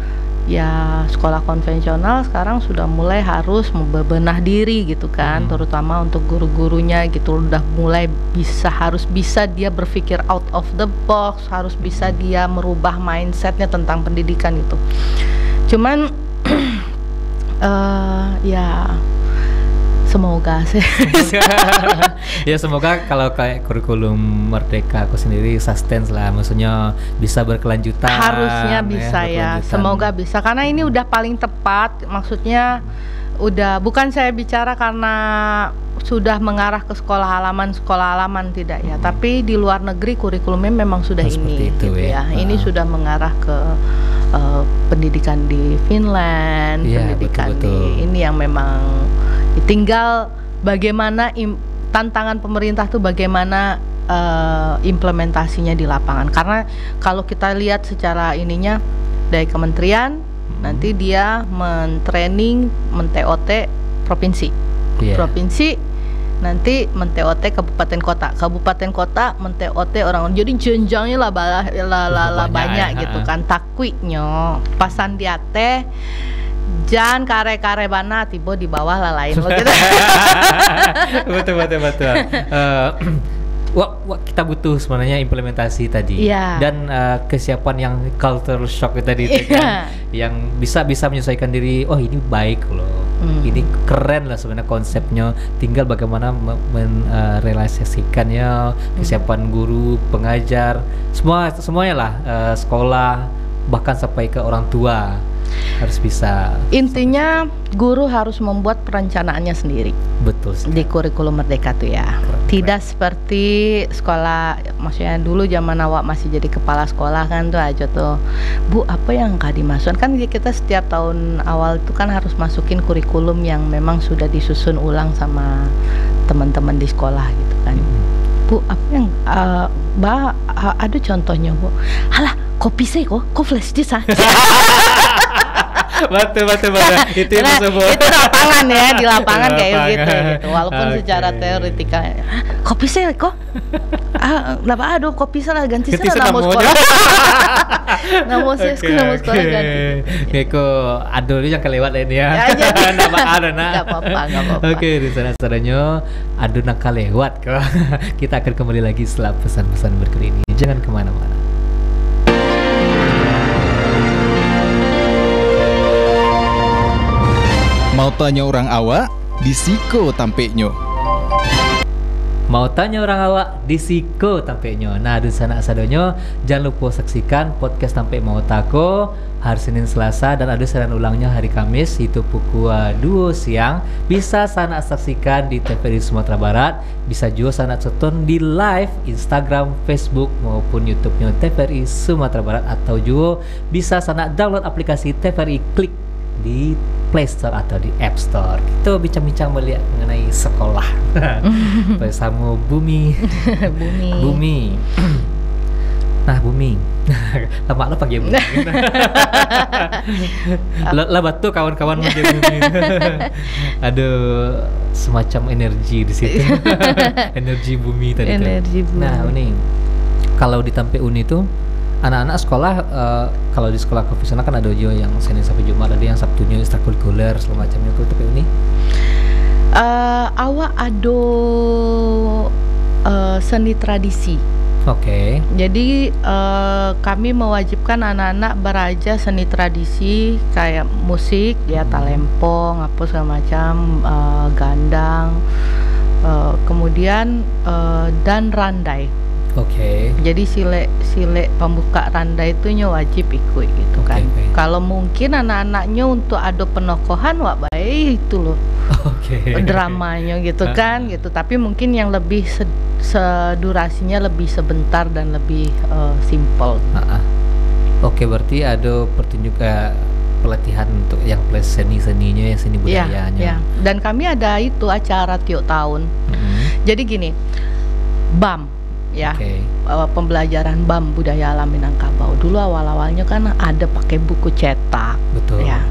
ya sekolah konvensional sekarang sudah mulai harus membebenah diri gitu kan, terutama untuk guru-gurunya gitu, udah mulai harus bisa dia berpikir out of the box, harus bisa dia merubah mindsetnya tentang pendidikan gitu. Cuman ya semoga sih.
Ya semoga kalau kayak kurikulum merdeka aku sendiri sustain lah, maksudnya bisa berkelanjutan.
Harusnya bisa ya, semoga bisa, karena ini udah paling tepat. Maksudnya udah, bukan saya bicara karena sudah mengarah ke sekolah halaman tidak ya, tapi di luar negeri kurikulumnya memang sudah ini
itu,
gitu ya. Ini sudah mengarah ke pendidikan di Finland, pendidikan betul. Di ini yang memang tinggal bagaimana tantangan pemerintah tuh bagaimana implementasinya di lapangan. Karena kalau kita lihat secara ininya dari kementerian, nanti dia men-training, men-TOT provinsi. Provinsi nanti men-TOT kabupaten kota men-TOT orang. Jadi jenjangnya lah banyak
ya,
gitu kan. Takwiknya pasan dia teh jangan kare-kare bana tiba di bawah lah lain gitu.
betul. Kita butuh sebenarnya implementasi tadi dan kesiapan yang culture shock tadi itu kan, yang bisa menyesuaikan diri. Oh ini baik loh, ini keren lah sebenarnya konsepnya. Tinggal bagaimana merealisasikannya, kesiapan guru, pengajar, semuanya lah, sekolah bahkan sampai ke orang tua harus bisa.
Intinya guru harus membuat perencanaannya sendiri.
Betul sekali.
Di kurikulum Merdeka tuh ya. Tidak seperti sekolah, maksudnya dulu zaman awak masih jadi kepala sekolah kan tuh aja tuh, Bu apa yang nggak dimasukkan, kan kita setiap tahun awal itu kan harus masukin kurikulum yang memang sudah disusun ulang sama teman-teman di sekolah gitu kan. Bu apa yang ada contohnya Bu, alah kopi sih kok flash disk
betul itu yang disebut.
Itu lapangan ya, di lapangan kayak gitu. Walaupun secara teoretikal kopi sih kok aduh kopi salah ganti salah nama sekolah. Nama sekolah ganti.
Keko aduh ini yang kelewat ini ya. Nama ada
Enggak apa-apa.
Oke, di sana-sananya aduh nak kelewat kok. Kita akan kembali lagi setelah pesan-pesan berikut ini. Jangan kemana-mana.
Mau tanya orang awak, disiko tampeknya.
Mau tanya orang awak, disiko tampeknya. Nah, di sana sadonyo, jangan lupa saksikan podcast Tampek Mau Tako hari Senin Selasa dan ada siaran ulangnya hari Kamis itu pukul 2 siang. Bisa sana saksikan di TVRI Sumatera Barat, bisa juga sana tonton di live Instagram, Facebook maupun YouTube-nya TVRI Sumatera Barat, atau juga bisa sana download aplikasi TVRI Klik di Play Store atau di App Store. Kita bincang-bincang melihat mengenai sekolah bersama Bumi. Nah Bumi, lama lo pakai Bumi. Lah batu kawan-kawan pakai Bumi. Aduh, semacam energi di situ. Energi Bumi tadi.
Energi Bumi.
Nah ini kalau di Tampek Uni itu anak-anak sekolah, kalau di sekolah konvensional kan ada juga yang Senin sampai Jumat, ada yang Sabtunya ekstrakurikuler segala macamnya. Kalau Tampek Uni
awak ada seni tradisi.
Oke.
Jadi kami mewajibkan anak-anak belajar seni tradisi kayak musik, ya talempong, apa segala macam, gandang, kemudian dan randai.
Oke.
Jadi sile pembuka randai itu wajib ikut gitu kan. Kalau mungkin anak-anaknya untuk ada penokohan wak baik itu loh. Dramanya gitu kan gitu. Tapi mungkin yang lebih durasinya lebih sebentar dan lebih simple.
Oke, berarti ada pertunjukan pelatihan untuk yang seninya, yang seni budayanya.
Ya. Dan kami ada itu acara tiap tahun. Jadi gini, BAM ya, pembelajaran BAM budaya alam Minangkabau. Dulu awal-awalnya kan ada pakai buku cetak.
Betul.
Ya.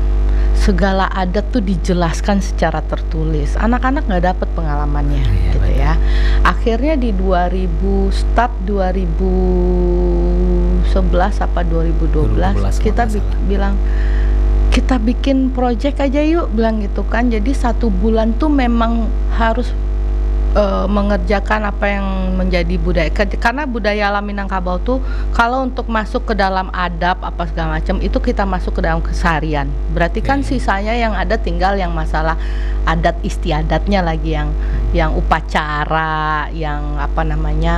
Segala adat tuh dijelaskan secara tertulis. Anak-anak nggak dapat pengalamannya, gitu betul. Ya. Akhirnya di 2011 apa 2012 kita bilang kita bikin project aja yuk, bilang gitu kan. Jadi 1 bulan tuh memang harus mengerjakan apa yang menjadi budaya, karena budaya alam Minangkabau tuh kalau untuk masuk ke dalam adab apa segala macam itu kita masuk ke dalam keseharian. Berarti kan sisanya yang ada tinggal yang masalah adat istiadatnya lagi, yang upacara, yang apa namanya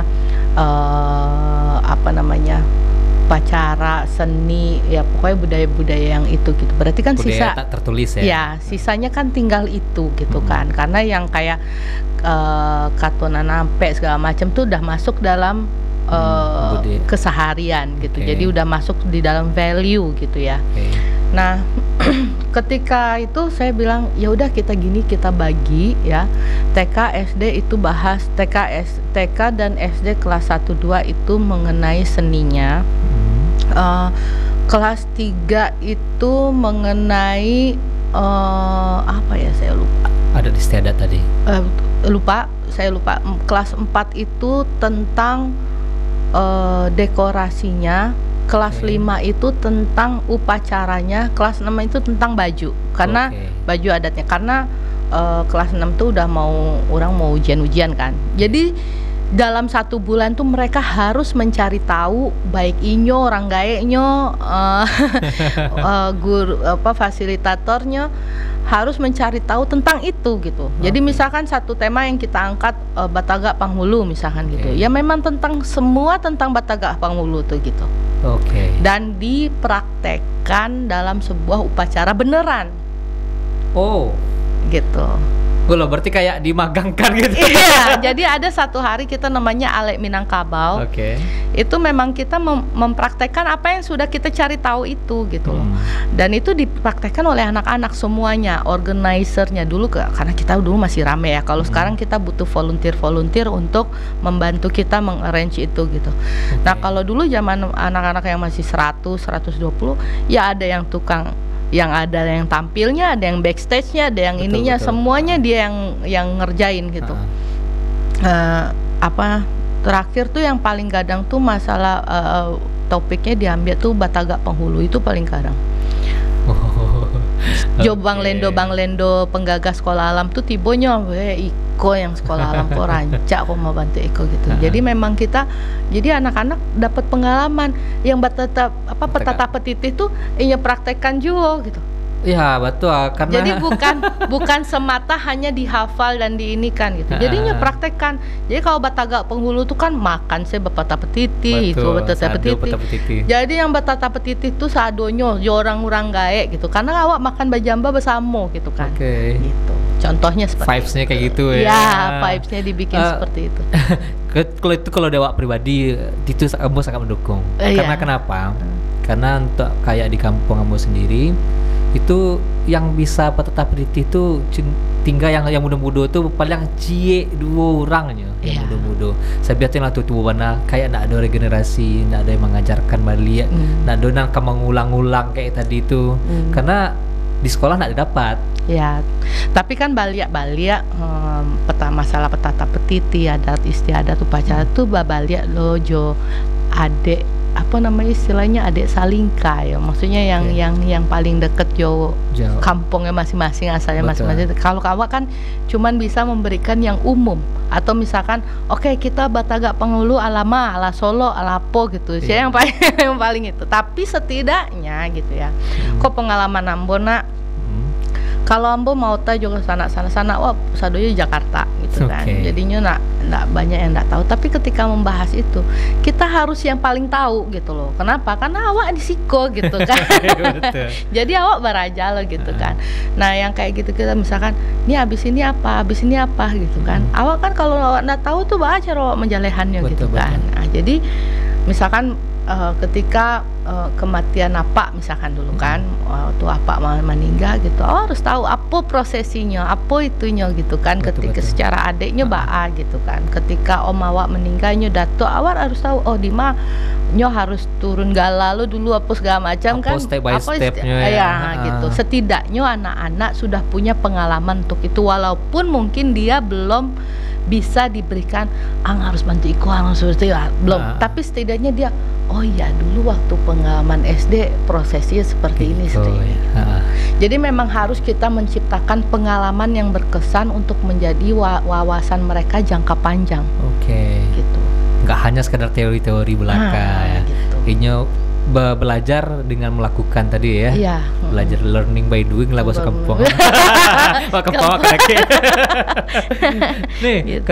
upacara, seni, ya pokoknya budaya-budaya yang itu gitu. Berarti kan
budaya
sisa
tak tertulis ya.
Ya, sisanya kan tinggal itu gitu kan. Karena yang kayak katunan nampe segala macam tuh udah masuk dalam keseharian gitu. Jadi udah masuk di dalam value gitu ya. Nah, ketika itu saya bilang ya udah kita gini, kita bagi ya. TK SD itu bahas TK dan SD kelas 1 2 itu mengenai seninya. Kelas 3 itu mengenai apa ya, saya lupa.
Ada di istiadat tadi.
Saya lupa. Kelas 4 itu tentang dekorasinya. Kelas 5 itu tentang upacaranya. Kelas 6 itu tentang baju. Karena baju adatnya. Karena kelas 6 tuh udah orang mau ujian kan. Jadi dalam 1 bulan tuh mereka harus mencari tahu, baik inyo, orang gaeknyo, guru fasilitatornya harus mencari tahu tentang itu gitu. Jadi misalkan satu tema yang kita angkat Batagak Panghulu misalkan gitu. Ya memang semua tentang Batagak Panghulu tuh gitu. Dan dipraktekkan dalam sebuah upacara beneran. Gitu.
Loh, berarti kayak dimagangkan gitu.
Iya, jadi ada satu hari kita namanya Alek Minangkabau. Itu memang kita mempraktekkan apa yang sudah kita cari tahu itu gitu loh. Dan itu dipraktekkan oleh anak-anak semuanya, organizernya dulu karena kita dulu masih rame ya. Kalau sekarang kita butuh volunteer untuk membantu kita mengarrange itu gitu. Nah, kalau dulu zaman anak-anak yang masih 100, 120, ya ada yang tukang, yang ada yang tampilnya, ada yang backstage-nya, ada yang ininya, semuanya dia yang ngerjain gitu. Terakhir tuh yang paling kadang tuh masalah topiknya diambil tuh Batagak Panghulu, itu paling kadang. Bang Lendo penggagas sekolah alam tuh tibonya Iko yang sekolah alam kok rancak kok mau bantu Iko gitu. Jadi memang jadi anak-anak dapat pengalaman yang petata petitih tuh praktekkan juga gitu.
Iya betul, karena
jadi bukan semata hanya dihafal dan diinikan gitu. Jadinya praktekkan. Jadi kalau Batagak Panghulu tuh kan makan saya batata petitih, itu batata petitih. Jadi yang batata petitih tuh sadonyo orang-orang gaek gitu. Karena awak makan bajamba bersama gitu kan. Gitu. Contohnya seperti
vibes-nya kayak gitu ya.
Ya, vibes-nya dibikin seperti itu.
Kalau dewa pribadi itu Ambo sangat mendukung. Karena kenapa? Karena untuk kayak di kampung Ambo sendiri itu yang bisa petata petitih itu tinggal yang muda-muda tuh paling cie 2 orang aja yang muda-muda. Saya biasa lah tuh mana kayak nak ada regenerasi, nak ada yang mengajarkan balik, nak ada yang mengulang-ulang kayak tadi itu. Karena di sekolah nak dapat.
Ya, tapi kan baliak masalah petata petitih, adat istiadat upacara tuh baliak lojo adek istilahnya adik salingka ya, maksudnya yang paling deket jauh kampungnya masing-masing, asalnya masing-masing. Kalau awak kan cuman bisa memberikan yang umum, atau misalkan kita Batagak Panghulu ala Solo ala Po gitu, saya yang paling itu. Tapi setidaknya gitu ya, kok pengalaman Ambo nak, kalau Ambo mau tahu juga sana wah sadonya Jakarta gitu kan. Jadinya nak banyak yang nggak tahu. Tapi ketika membahas itu kita harus yang paling tahu gitu loh. Kenapa? Karena awak di siko gitu kan. Jadi awak beraja loh gitu kan. Nah yang kayak gitu kita misalkan ini abis ini apa gitu kan. Awak kan kalau awak nggak tahu tuh baca awak menjalehannya gitu kan. Nah, jadi misalkan ketika kematian apa misalkan dulu kan, waktu apa meninggal gitu, harus tahu apa prosesinya, apa itunya gitu kan. Ketika secara adiknya gitu kan, ketika om awak meninggalnya dato awak harus tahu di mana nyo harus turun galalo dulu apa segala macam kan,
step by stepnya
gitu. Setidaknya anak-anak sudah punya pengalaman untuk itu, walaupun mungkin dia belum bisa diberikan harus bantu Iko harus seperti belum, tapi setidaknya dia dulu waktu pengalaman SD prosesnya seperti ini. Jadi memang harus kita menciptakan pengalaman yang berkesan untuk menjadi wawasan mereka jangka panjang. Gitu.
Nggak hanya sekedar teori-teori belaka gitu. Ini belajar dengan melakukan tadi ya. Belajar learning by doing lah bahasa kampung. Kampung nih gitu.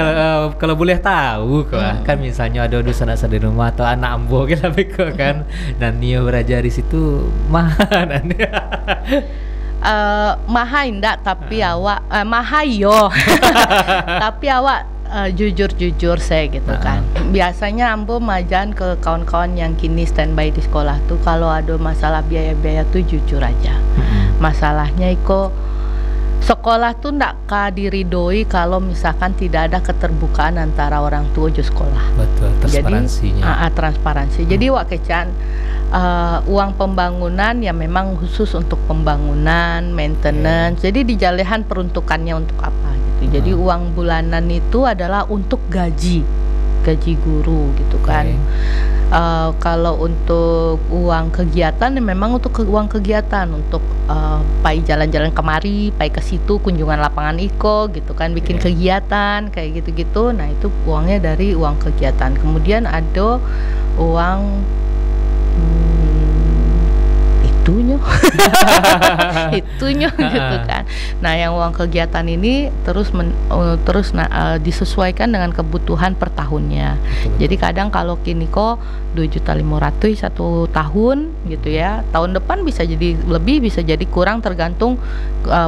Kalau boleh tahu kan misalnya ada sanak-sanak di rumah atau anak Ambo kita kan, dan Nio belajar di situ mana nih?
Mahai ndak, tapi awak mahai yo. Tapi awak jujur-jujur saya gitu kan. Biasanya ambo majan ke kawan-kawan yang kini standby di sekolah tuh kalau ada masalah biaya-biaya tuh jujur aja. Masalahnya iko sekolah tuh ndak diridoi kalau misalkan tidak ada keterbukaan antara orang tua dan sekolah.
Betul, transparansinya.
Jadi transparansi. Jadi wak kecan uang pembangunan ya memang khusus untuk pembangunan, maintenance. Jadi dijalehan peruntukannya untuk apa gitu. Jadi uang bulanan itu adalah untuk gaji guru gitu kan. Kalau untuk uang kegiatan ya memang untuk uang kegiatan untuk pai jalan-jalan kemari, pai ke situ kunjungan lapangan iko gitu kan, bikin kegiatan kayak gitu-gitu. Nah itu uangnya dari uang kegiatan. Kemudian ada uang itunya gitu kan. Nah yang uang kegiatan ini terus disesuaikan dengan kebutuhan per tahunnya. Jadi kadang kalau kini kok 2.500.000 satu tahun gitu ya, tahun depan bisa jadi lebih, bisa jadi kurang, tergantung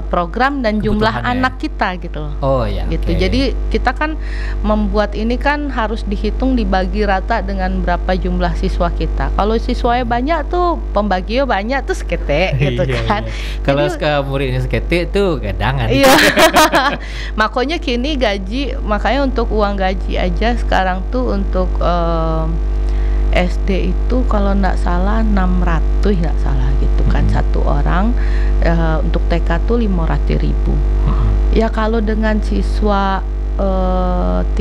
program dan jumlah anak kita gitu loh.
Oh ya.
Gitu. Jadi kita kan membuat ini kan harus dihitung, dibagi rata dengan berapa jumlah siswa kita. Kalau siswanya banyak tuh pembagiannya banyak tuh sekete gitu kan.
Kalau muridnya sekete tuh gadangan.
Iya. Makanya kini makanya untuk uang gaji aja sekarang tuh untuk SD itu kalau nggak salah 600 nggak salah gitu kan satu orang. Untuk TK tuh 500.000. Ya kalau dengan siswa 30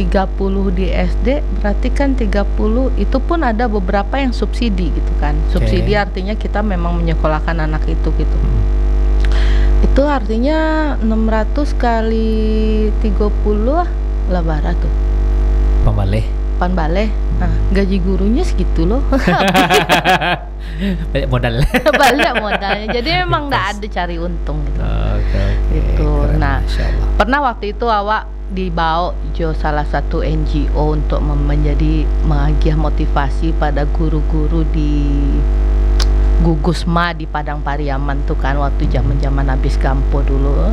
di SD berarti kan 30 itu pun ada beberapa yang subsidi gitu kan. Subsidi artinya kita memang menyekolahkan anak itu gitu. Itu artinya 600 kali 30 lah barat tuh. Pan baleh. Nah, gaji gurunya segitu loh.
Banyak modal.
Banyak modalnya. Jadi memang nggak ada cari untung gitu. Gitu.
Keren,
Nah,
Masya
pernah waktu itu awak dibawa jo salah satu NGO untuk menjadi mengagiah motivasi pada guru-guru di Gugusma di Padang Pariaman tuh kan, waktu zaman habis kampo dulu.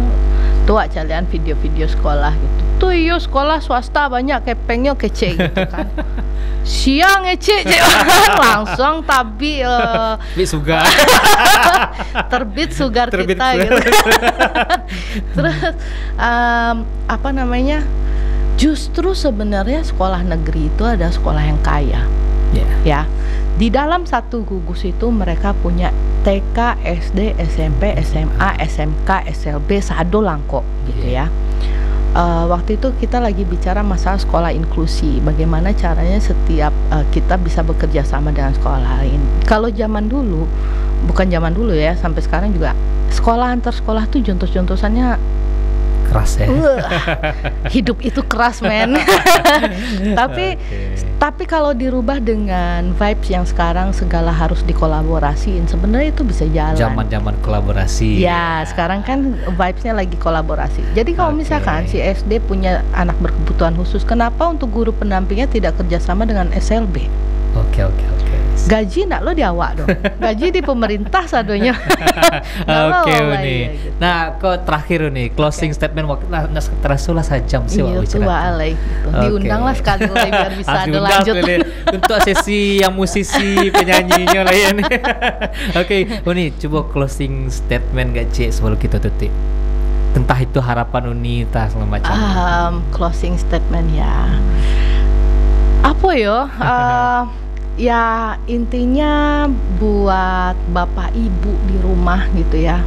Tuh calian video-video sekolah gitu. Tuh iyo sekolah swasta banyak kepengnya kece gitu kan. Siang ece langsung tapi
sugar.
terbit sugar kita gitu. Terus apa namanya? Justru sebenarnya sekolah negeri itu ada sekolah yang kaya. Ya. Di dalam satu gugus itu mereka punya TK, SD, SMP, SMA, SMK, SLB, sado langko gitu ya. Waktu itu kita lagi bicara masalah sekolah inklusi, bagaimana caranya setiap kita bisa bekerja sama dengan sekolah lain. Kalau zaman dulu, bukan zaman dulu ya, sampai sekarang juga sekolah antar sekolah tuh jontos-jontosannya
keras ya.
Hidup itu keras men. Tapi kalau dirubah dengan vibes yang sekarang segala harus dikolaborasiin, sebenarnya itu bisa jalan.
Zaman kolaborasi.
Ya, sekarang kan vibesnya lagi kolaborasi. Jadi kalau misalkan si SD punya anak berkebutuhan khusus, kenapa untuk guru pendampingnya tidak kerjasama dengan SLB?
Oke.
Gaji enggak lo di awak dong. Gaji di pemerintah sadonya.
Oke nih. Gitu. Nah, kok terakhir nih closing statement waktu terasulah sejam sih
waktu bicara. Iya, alay gitu. Diundanglah sekali biar bisa ada lanjut.
Untuk sesi yang musisi penyanyinya lah ya nih. Oke, Uni coba closing statement gak Cik sebelum kita tutup. Entah itu harapan Uni entah segala macam.
Closing statement ya. Apa yo? Ya intinya buat bapak ibu di rumah gitu ya,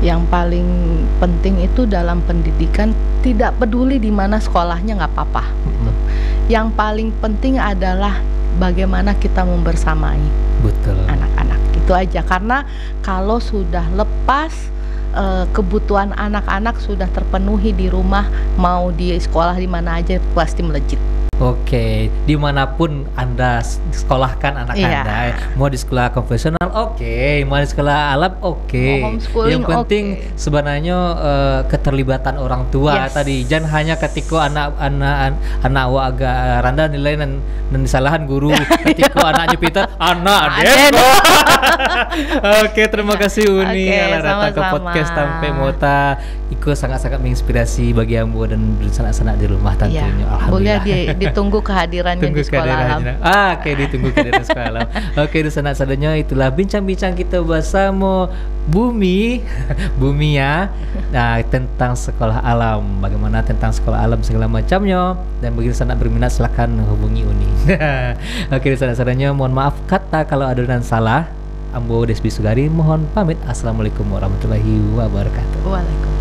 yang paling penting itu dalam pendidikan tidak peduli di mana sekolahnya nggak apa-apa gitu. Yang paling penting adalah bagaimana kita membersamai anak-anak, itu aja. Karena kalau sudah lepas kebutuhan anak-anak sudah terpenuhi di rumah, mau di sekolah di mana aja pasti melejit.
Oke, dimanapun Anda sekolahkan anak
Iya.
Anda, mau di sekolah konvensional, oke, mau di sekolah alam, oke.
Mau homeschooling,
Yang penting
oke.
sebenarnya keterlibatan orang tua
Yes.
tadi. Jangan hanya ketika anak awak agak rendah nilai dan disalahan guru. Ketika anaknya pintar, anak
Aden.
Deko. Oke, terima kasih Uni
Oke,
Ala datang ke
sama-sama.
podcast Tampe Mota. Ikut sangat-sangat menginspirasi bagi Ambo dan sanak-sanak di rumah
Iya.
tentunya.
Boleh
Alhamdulillah.
ditunggu kehadirannya
Tunggu
di sekolah alam.
kehadirannya. Oke, ditunggu kehadiran sekolah alam. Oke, di sana sadanya itulah bincang-bincang kita bersama Bumi, Bumi ya. Nah, tentang sekolah alam, bagaimana tentang sekolah alam segala macamnya. Dan bagi sana berminat silakan hubungi Uni. Oke, di sana sadanya mohon maaf kata kalau ada dan salah. Ambo Desbi Sugari mohon pamit. Assalamualaikum warahmatullahi wabarakatuh.
Waalaikumsalam.